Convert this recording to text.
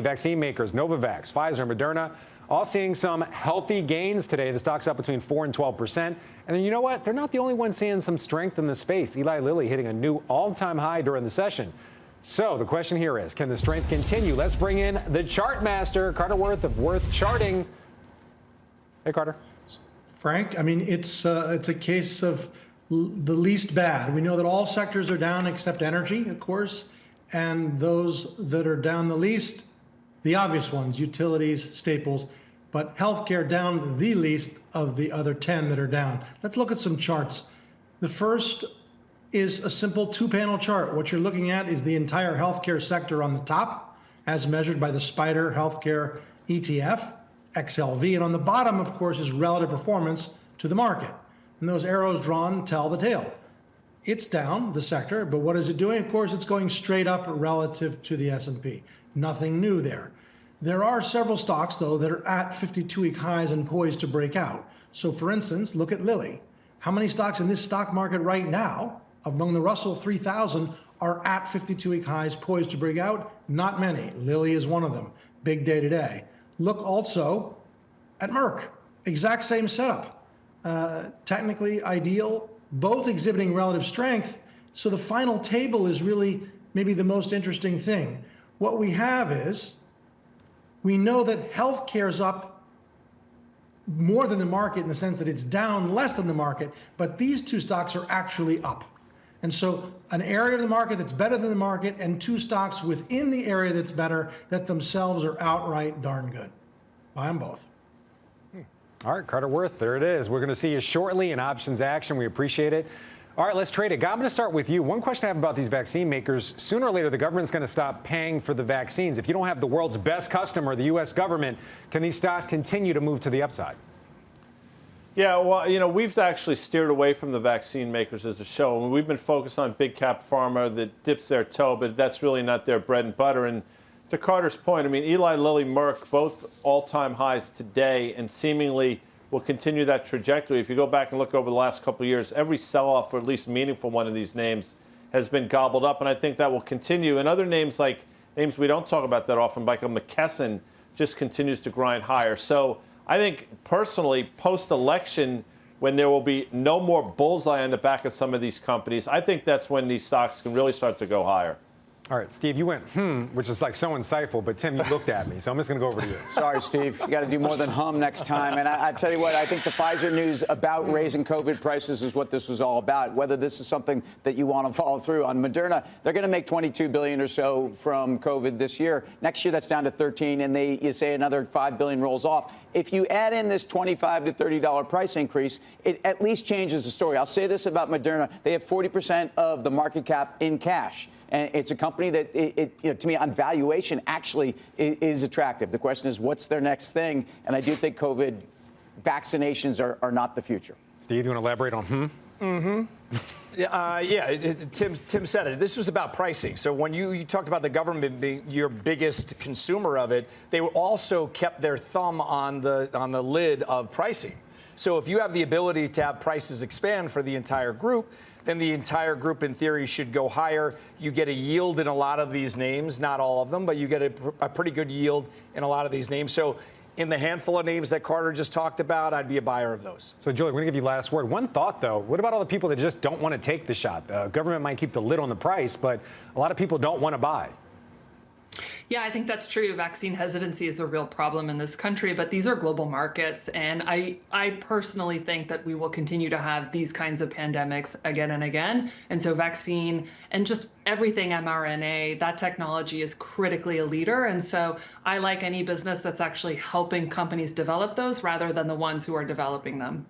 Vaccine makers Novavax, Pfizer, Moderna, all seeing some healthy gains today. The stock's up between 4 and 12%. And then you know what? They're not the only ones seeing some strength in the space. Eli Lilly hitting a new all-time high during the session. So the question here is, can the strength continue? Let's bring in the Chartmaster, Carter Worth of Worth Charting. Hey, Carter. Frank, I mean, it's a case of the least bad. We know that all sectors are down except energy, of course, and those that are down the least, the obvious ones, utilities, staples, but healthcare down the least of the other 10 that are down. Let's look at some charts. The first is a simple two-panel chart. What you're looking at is the entire healthcare sector on the top, as measured by the Spider Healthcare ETF, XLV, and on the bottom, of course, is relative performance to the market. And those arrows drawn tell the tale. It's down, the sector, but what is it doing? Of course, it's going straight up relative to the S&P. Nothing new there. There are several stocks, though, that are at 52-week highs and poised to break out. So, for instance, look at Lilly. How many stocks in this stock market right now, among the Russell 3000, are at 52-week highs poised to break out? Not many. Lilly is one of them. Big day today. Look also at Merck. Exact same setup. Technically ideal, both exhibiting relative strength. So the final table is really maybe the most interesting thing. What we have is, we know that healthcare is up more than the market in the sense that it's down less than the market, but these two stocks are actually up. And so an area of the market that's better than the market and two stocks within the area that's better that themselves are outright darn good. Buy them both. All right, Carter Worth, there it is. We're going to see you shortly in options action. We appreciate it. All right, let's trade it. Guy, I'm going to start with you. One question I have about these vaccine makers, sooner or later, the government's going to stop paying for the vaccines. If you don't have the world's best customer, the U.S. government, can these stocks continue to move to the upside? Yeah, well, you know, we've actually steered away from the vaccine makers as a show. We've been focused on big cap pharma that dips their toe, but that's really not their bread and butter. And to Carter's point, I mean, Eli Lilly, Merck, both all-time highs today and seemingly will continue that trajectory. If you go back and look over the last couple of years, every sell-off, or at least meaningful one of these names, has been gobbled up, and I think that will continue. And other names, like names we don't talk about that often, like a McKesson, just continues to grind higher. So I think, personally, post-election, when there will be no more bullseye on the back of some of these companies, I think that's when these stocks can really start to go higher. All right, Steve, you went, which is like so insightful, but Tim, you looked at me, so I'm just going to go over to you. Sorry, Steve. You got to do more than hum next time. And I tell you what, I think the Pfizer news about raising COVID prices is what this was all about. Whether this is something that you want to follow through on. Moderna, they're going to make $22 billion or so from COVID this year. Next year, that's down to 13, and you say another $5 billion rolls off. If you add in this $25 to $30 price increase, it at least changes the story. I'll say this about Moderna. They have 40% of the market cap in cash. And it's a company that, to me, on valuation, actually is attractive. The question is, what's their next thing? And I do think COVID vaccinations are not the future. Steve, you want to elaborate on Tim said it. This was about pricing. So when you talked about the government being your biggest consumer of it, they also kept their thumb on the lid of pricing. So if you have the ability to have prices expand for the entire group, then the entire group, in theory, should go higher. You get a yield in a lot of these names, not all of them, but you get a pretty good yield in a lot of these names. So in the handful of names that Carter just talked about, I'd be a buyer of those. So, Julie, we're going to give you last word. One thought, though. What about all the people that just don't want to take the shot? The government might keep the lid on the price, but a lot of people don't want to buy. Yeah, I think that's true. Vaccine hesitancy is a real problem in this country, but these are global markets. And I personally think that we will continue to have these kinds of pandemics again and again. And so vaccine and just everything mRNA, that technology is critically a leader. And so I like any business that's actually helping companies develop those rather than the ones who are developing them.